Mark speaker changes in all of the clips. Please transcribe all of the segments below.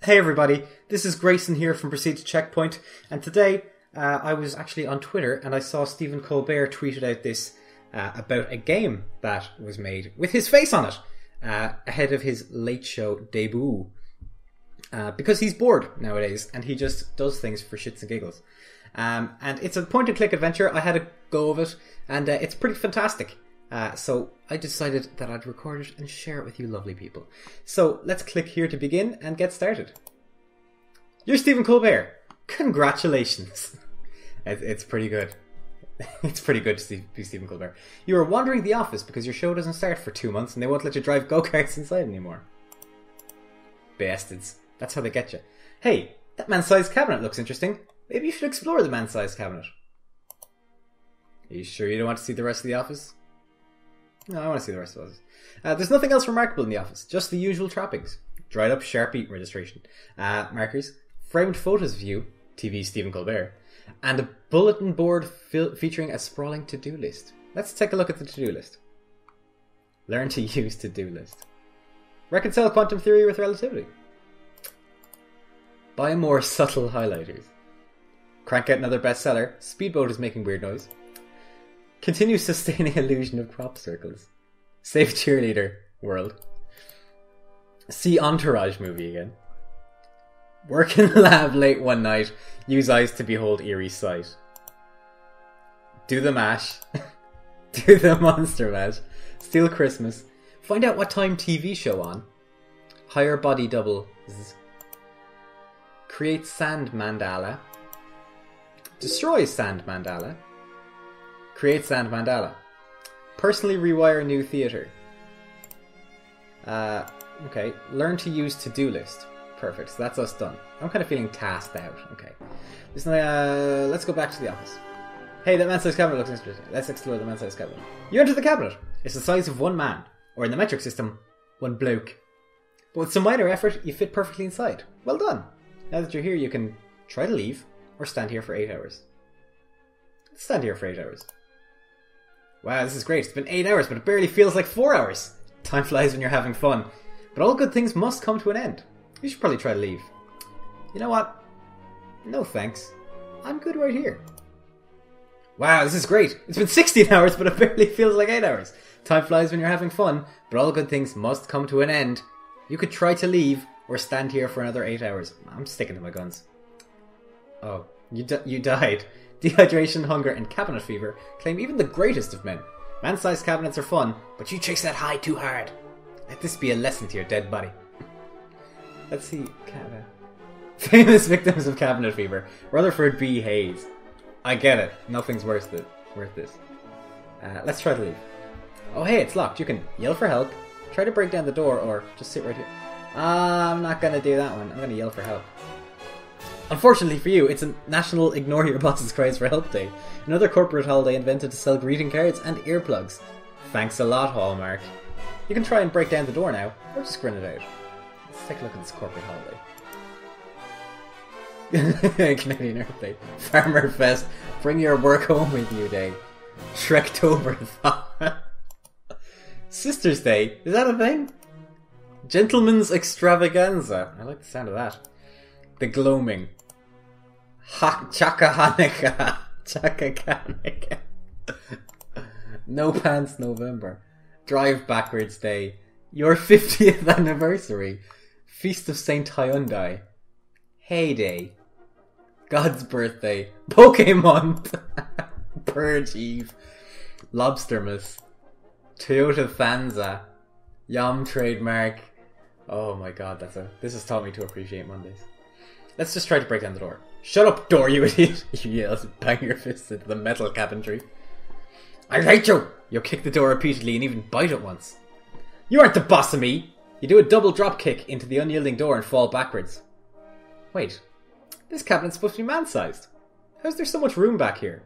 Speaker 1: Hey everybody, this is Grayson here from Proceed to Checkpoint, and today I was actually on Twitter and I saw Stephen Colbert tweeted out this about a game that was made with his face on it ahead of his late show debut, because he's bored nowadays and he just does things for shits and giggles. And it's a point-and-click adventure. I had a go of it and it's pretty fantastic. So I decided that I'd record it and share it with you lovely people. So let's click here to begin and get started. You're Stephen Colbert. Congratulations. It's pretty good. It's pretty good to be Stephen Colbert. You are wandering the office because your show doesn't start for 2 months and they won't let you drive go-karts inside anymore. Bastards. That's how they get you. Hey, that man-sized cabinet looks interesting. Maybe you should explore the man-sized cabinet. Are you sure you don't want to see the rest of the office? No, I want to see the rest of the office. There's nothing else remarkable in the office. Just the usual trappings. Dried up Sharpie registration. Markers. Framed photos of you. TV Stephen Colbert. And a bulletin board featuring a sprawling to-do list. Let's take a look at the to-do list. Learn to use to-do list. Reconcile quantum theory with relativity. Buy more subtle highlighters. Crank out another bestseller. Speedboat is making weird noise. Continue sustaining illusion of crop circles. Save cheerleader world. See Entourage movie again. Work in the lab late one night. Use eyes to behold eerie sight. Do the mash. Do the monster mash. Steal Christmas. Find out what time TV show on. Hire body double. Create sand mandala. Destroy sand mandala. Create sand mandala. Personally rewire new theatre. Okay. Learn to use to-do list. Perfect. So that's us done. I'm kind of feeling tasked out. Okay. Let's go back to the office. Hey, that man-sized cabinet looks interesting. Let's explore the man-sized cabinet. You enter the cabinet. It's the size of one man. Or in the metric system, one bloke. But with some minor effort, you fit perfectly inside. Well done. Now that you're here, you can try to leave or stand here for 8 hours. Let's stand here for 8 hours. Wow, this is great. It's been 8 hours, but it barely feels like 4 hours. Time flies when you're having fun. But all good things must come to an end. You should probably try to leave. You know what? No thanks. I'm good right here. Wow, this is great. It's been 16 hours, but it barely feels like 8 hours. Time flies when you're having fun, but all good things must come to an end. You could try to leave or stand here for another 8 hours. I'm sticking to my guns. Oh, you died. Dehydration, hunger, and cabinet fever claim even the greatest of men. Man-sized cabinets are fun, but you chase that high too hard. Let this be a lesson to your dead body. Let's see. Famous victims of cabinet fever. Rutherford B. Hayes. I get it. Nothing's worth this. Let's try to leave. Oh hey, it's locked. You can yell for help, try to break down the door, or just sit right here. I'm not gonna do that one. I'm gonna yell for help. Unfortunately for you, it's a national Ignore Your Boss's Cries for Help Day. Another corporate holiday invented to sell greeting cards and earplugs. Thanks a lot, Hallmark. You can try and break down the door now, or just grin it out. Let's take a look at this corporate holiday. Canadian Earth Day. Farmer Fest. Bring your work home with you day. Shrektober. Sisters Day. Is that a thing? Gentleman's Extravaganza. I like the sound of that. The Gloaming. Chaka Hanukkah. Chaka Hanukkah. No Pants November. Drive Backwards Day. Your 50th anniversary. Feast of Saint Hyundai. Heyday. God's birthday. Pokemon. Purge Eve. Lobstermas. Toyota Fanza. Yum trademark. Oh my god, this has taught me to appreciate Mondays. Let's just try to break down the door. Shut up, door, you idiot! You yell, bang your fist into the metal cabinetry. I hate you! You'll kick the door repeatedly and even bite it once. You aren't the boss of me! You do a double drop kick into the unyielding door and fall backwards. Wait, this cabinet's supposed to be man-sized. How's there so much room back here?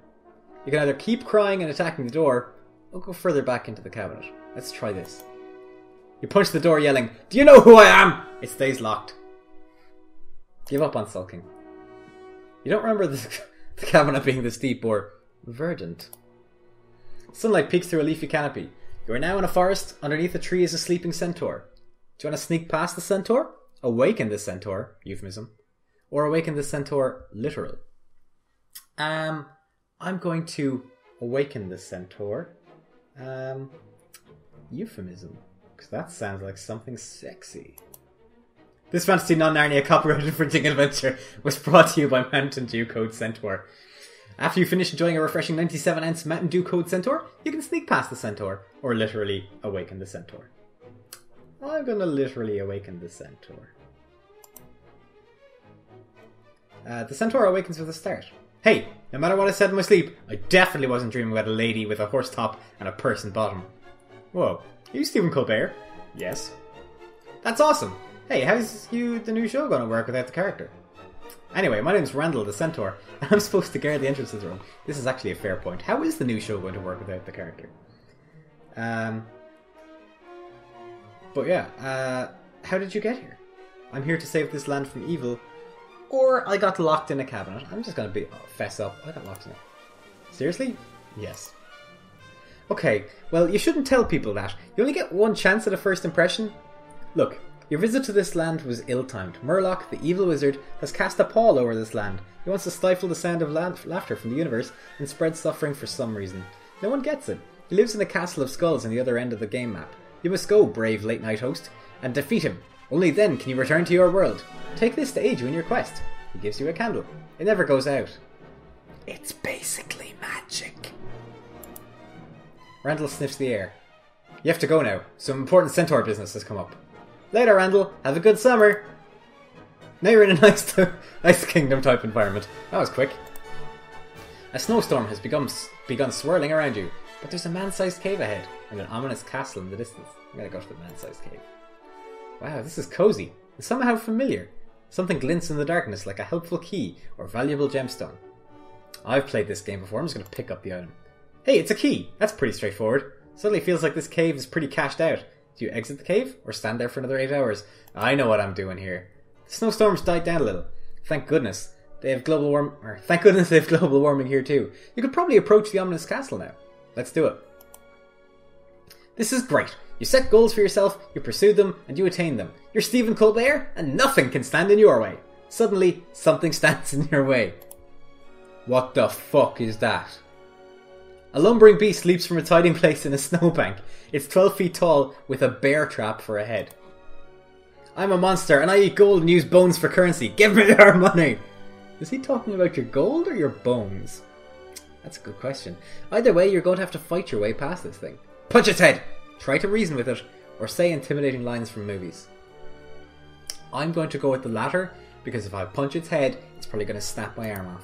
Speaker 1: You can either keep crying and attacking the door, or go further back into the cabinet. Let's try this. You punch the door yelling, "Do you know who I am?" It stays locked. Give up on sulking. You don't remember the cabinet being this deep or verdant. Sunlight peeks through a leafy canopy. You are now in a forest. Underneath a tree is a sleeping centaur. Do you want to sneak past the centaur? awaken the centaur, euphemism, or awaken the centaur, literal. I'm going to awaken the centaur, euphemism, because that sounds like something sexy. This Fantasy Non-Narnia copyrighted for Jingle Adventure was brought to you by Mountain Dew Code Centaur. After you finish enjoying a refreshing 97-ounce Mountain Dew Code Centaur, you can sneak past the centaur, or literally awaken the centaur. I'm gonna literally awaken the centaur. The centaur awakens with a start. Hey, no matter what I said in my sleep, I definitely wasn't dreaming about a lady with a horse top and a person bottom. Whoa, are you Stephen Colbert? Yes. That's awesome! Hey, how's the new show gonna work without the character? Anyway, my name's Randall the Centaur, and I'm supposed to guard the entrance to the room. This is actually a fair point. How is the new show going to work without the character? But yeah, how did you get here? I'm here to save this land from evil, or I got locked in a cabinet. I'm just gonna fess up. I got locked in it. Seriously? Yes. Okay, well, you shouldn't tell people that. You only get one chance at a first impression. Look, your visit to this land was ill-timed. Murloc, the evil wizard, has cast a pall over this land. He wants to stifle the sound of laughter from the universe and spread suffering for some reason. No one gets it. He lives in a castle of skulls on the other end of the game map. You must go, brave late-night host, and defeat him. Only then can you return to your world. Take this to aid you in your quest. He gives you a candle. It never goes out. It's basically magic. Randall sniffs the air. You have to go now. Some important centaur business has come up. Later, Randall. Have a good summer. Now you're in a nice Ice Kingdom type environment. That was quick. A snowstorm has begun swirling around you, but there's a man-sized cave ahead and an ominous castle in the distance. I'm gonna go to the man-sized cave. Wow, this is cozy and somehow familiar. Something glints in the darkness like a helpful key or valuable gemstone. I've played this game before. I'm just gonna pick up the item. Hey, it's a key. That's pretty straightforward. Suddenly feels like this cave is pretty cashed out. Do you exit the cave or stand there for another 8 hours? I know what I'm doing here. The snowstorms died down a little. Thank goodness. They have global warming here too. You could probably approach the ominous castle now. Let's do it. This is great. You set goals for yourself, you pursue them, and you attain them. You're Stephen Colbert, and nothing can stand in your way. Suddenly, something stands in your way. What the fuck is that? A lumbering beast leaps from its hiding place in a snowbank. It's 12 feet tall with a bear trap for a head. I'm a monster and I eat gold and use bones for currency. Give me your money! Is he talking about your gold or your bones? That's a good question. Either way, you're going to have to fight your way past this thing. Punch its head! Try to reason with it, or say intimidating lines from movies. I'm going to go with the latter, because if I punch its head, it's probably going to snap my arm off.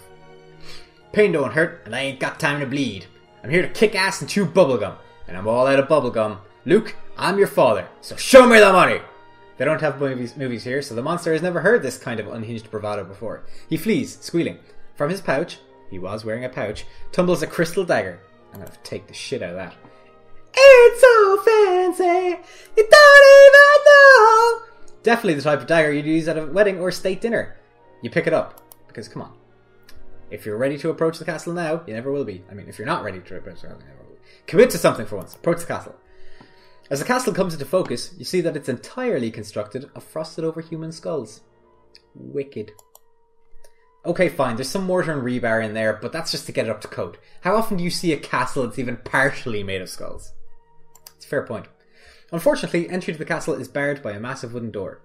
Speaker 1: Pain don't hurt, and I ain't got time to bleed. I'm here to kick ass and chew bubblegum, and I'm all out of bubblegum. Luke, I'm your father, so show me the money! They don't have movies here, so the monster has never heard this kind of unhinged bravado before. He flees, squealing. From his pouch, he was wearing a pouch, tumbles a crystal dagger. I'm going to take the shit out of that. It's so fancy, you don't even know! Definitely the type of dagger you'd use at a wedding or state dinner. You pick it up, because come on. If you're ready to approach the castle now, you never will be. I mean, if you're not ready to approach the castle, you never will be. Commit to something for once. Approach the castle. As the castle comes into focus, you see that it's entirely constructed of frosted over human skulls. Wicked. Okay, fine, there's some mortar and rebar in there, but that's just to get it up to code. How often do you see a castle that's even partially made of skulls? It's a fair point. Unfortunately, entry to the castle is barred by a massive wooden door.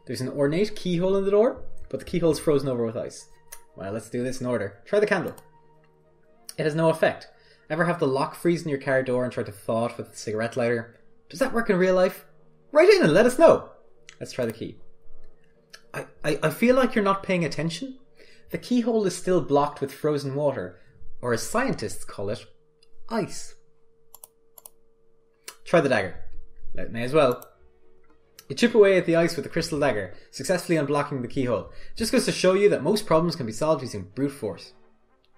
Speaker 1: There's an ornate keyhole in the door, but the keyhole's frozen over with ice. Well, let's do this in order. Try the candle. It has no effect. Ever have the lock freeze in your car door and try to thaw it with a cigarette lighter? Does that work in real life? Write in and let us know. Let's try the key. I feel like you're not paying attention. The keyhole is still blocked with frozen water, or as scientists call it, ice. Try the dagger. May as well. You chip away at the ice with the crystal dagger, successfully unblocking the keyhole. Just goes to show you that most problems can be solved using brute force.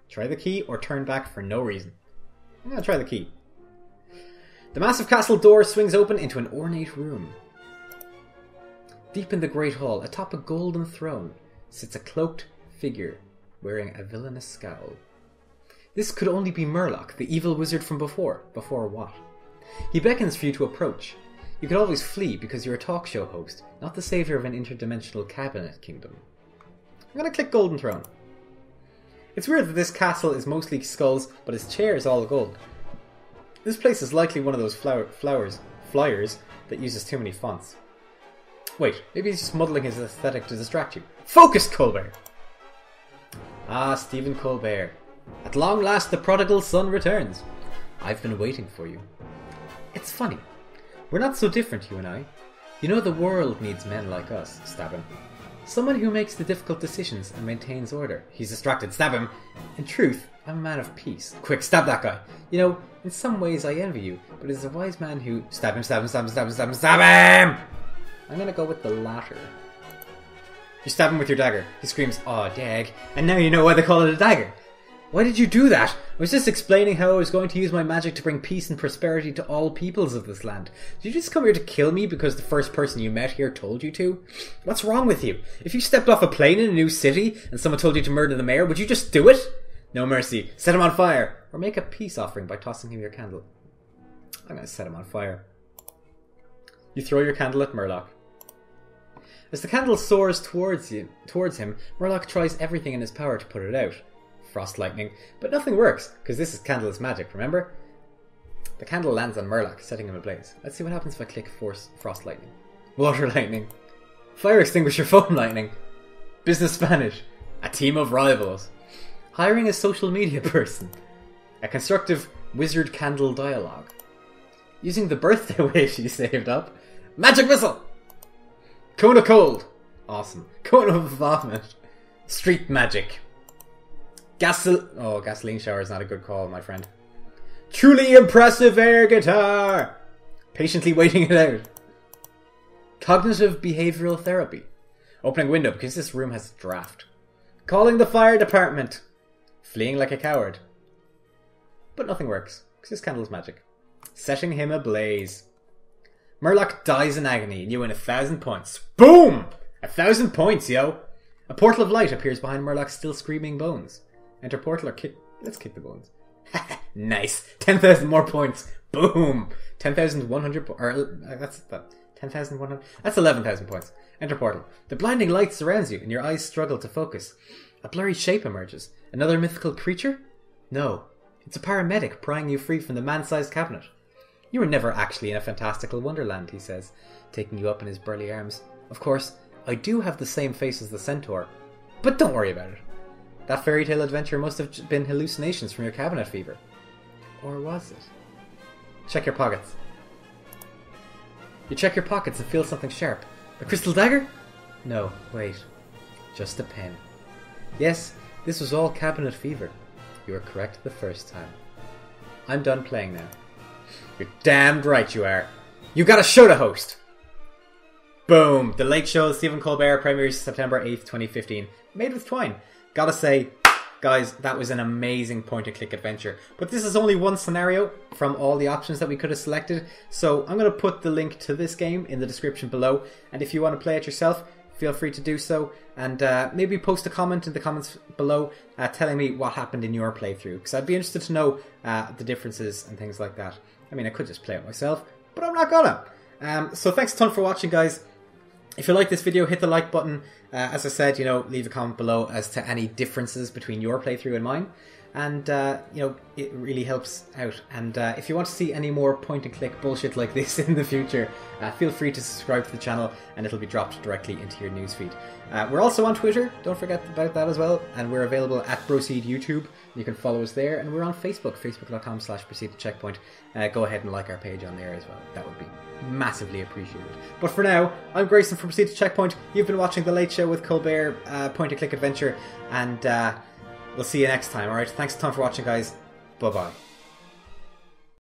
Speaker 1: Try the key or turn back for no reason. I'm going to try the key. The massive castle door swings open into an ornate room. Deep in the great hall, atop a golden throne, sits a cloaked figure wearing a villainous scowl. This could only be Murloc, the evil wizard from before. Before what? He beckons for you to approach. You could always flee because you're a talk show host, not the savior of an interdimensional cabinet kingdom. I'm gonna click Golden Throne. It's weird that this castle is mostly skulls, but its chair is all gold. This place is likely one of those flyers that uses too many fonts. Wait, maybe he's just muddling his aesthetic to distract you. Focus, Colbert! Ah, Stephen Colbert. At long last the prodigal son returns. I've been waiting for you. It's funny. We're not so different, you and I. You know the world needs men like us. Stab him. Someone who makes the difficult decisions and maintains order. He's distracted. Stab him. In truth, I'm a man of peace. Quick, stab that guy. You know, in some ways I envy you, but it's a wise man who... Stab him, stab him, stab him, stab him, stab him, stab him! I'm gonna go with the latter. You stab him with your dagger. He screams, "Aw, dag," and now you know why they call it a dagger. Why did you do that? I was just explaining how I was going to use my magic to bring peace and prosperity to all peoples of this land. Did you just come here to kill me because the first person you met here told you to? What's wrong with you? If you stepped off a plane in a new city and someone told you to murder the mayor, would you just do it? No mercy. Set him on fire. Or make a peace offering by tossing him your candle. I'm going to set him on fire. You throw your candle at Murloc. As the candle soars towards him, Murloc tries everything in his power to put it out. Frost lightning, but nothing works, because this is candle's magic, remember? The candle lands on Murloc, setting him ablaze. Let's see what happens if I click Frost lightning. Water lightning. Fire extinguisher foam lightning. Business Spanish. A team of rivals. Hiring a social media person. A constructive wizard candle dialogue. Using the birthday wish you saved up. Magic missile! Cone of cold. Awesome. Cone of vomit. Street magic. Gasoline shower is not a good call, my friend. Truly impressive air guitar! Patiently waiting it out. Cognitive behavioral therapy. Opening window because this room has a draft. Calling the fire department. Fleeing like a coward. But nothing works, because this candle's magic. Setting him ablaze. Murloc dies in agony and you win 1,000 points. Boom! 1,000 points, yo! A portal of light appears behind Murloc's still screaming bones. Enter portal or kick... Let's kick the bones. Nice! 10,000 more points. Boom! 10,100... That's 10,100... That's 11,000 points. Enter portal. The blinding light surrounds you and your eyes struggle to focus. A blurry shape emerges. Another mythical creature? No. It's a paramedic prying you free from the man-sized cabinet. You were never actually in a fantastical wonderland, he says, taking you up in his burly arms. Of course, I do have the same face as the centaur. But don't worry about it. That fairy tale adventure must have been hallucinations from your cabinet fever. Or was it? Check your pockets. You check your pockets and feel something sharp. A crystal dagger? No, wait. Just a pen. Yes, this was all cabinet fever. You were correct the first time. I'm done playing now. You're damned right you are. You got a show to host! Boom! The Late Show, Stephen Colbert, premieres September 8th, 2015. Made with Twine. Gotta say, guys, that was an amazing point-and-click adventure. But this is only one scenario from all the options that we could have selected. So I'm going to put the link to this game in the description below. And if you want to play it yourself, feel free to do so. And maybe post a comment in the comments below telling me what happened in your playthrough. Because I'd be interested to know the differences and things like that. I mean, I could just play it myself, but I'm not gonna. So thanks a ton for watching, guys. If you like this video, hit the like button. As I said, leave a comment below as to any differences between your playthrough and mine. And, it really helps out. And if you want to see any more point-and-click bullshit like this in the future, feel free to subscribe to the channel and it'll be dropped directly into your newsfeed. We're also on Twitter, don't forget about that as well. And we're available at Broseed YouTube. You can follow us there. And we're on Facebook, facebook.com/ProceedToCheckpoint. Go ahead and like our page on there as well. That would be massively appreciated. But for now, I'm Grayson from Proceed to Checkpoint. You've been watching The Late Show with Colbert, point-and-click adventure. And we'll see you next time, alright? Thanks a ton for watching, guys. Bye-bye.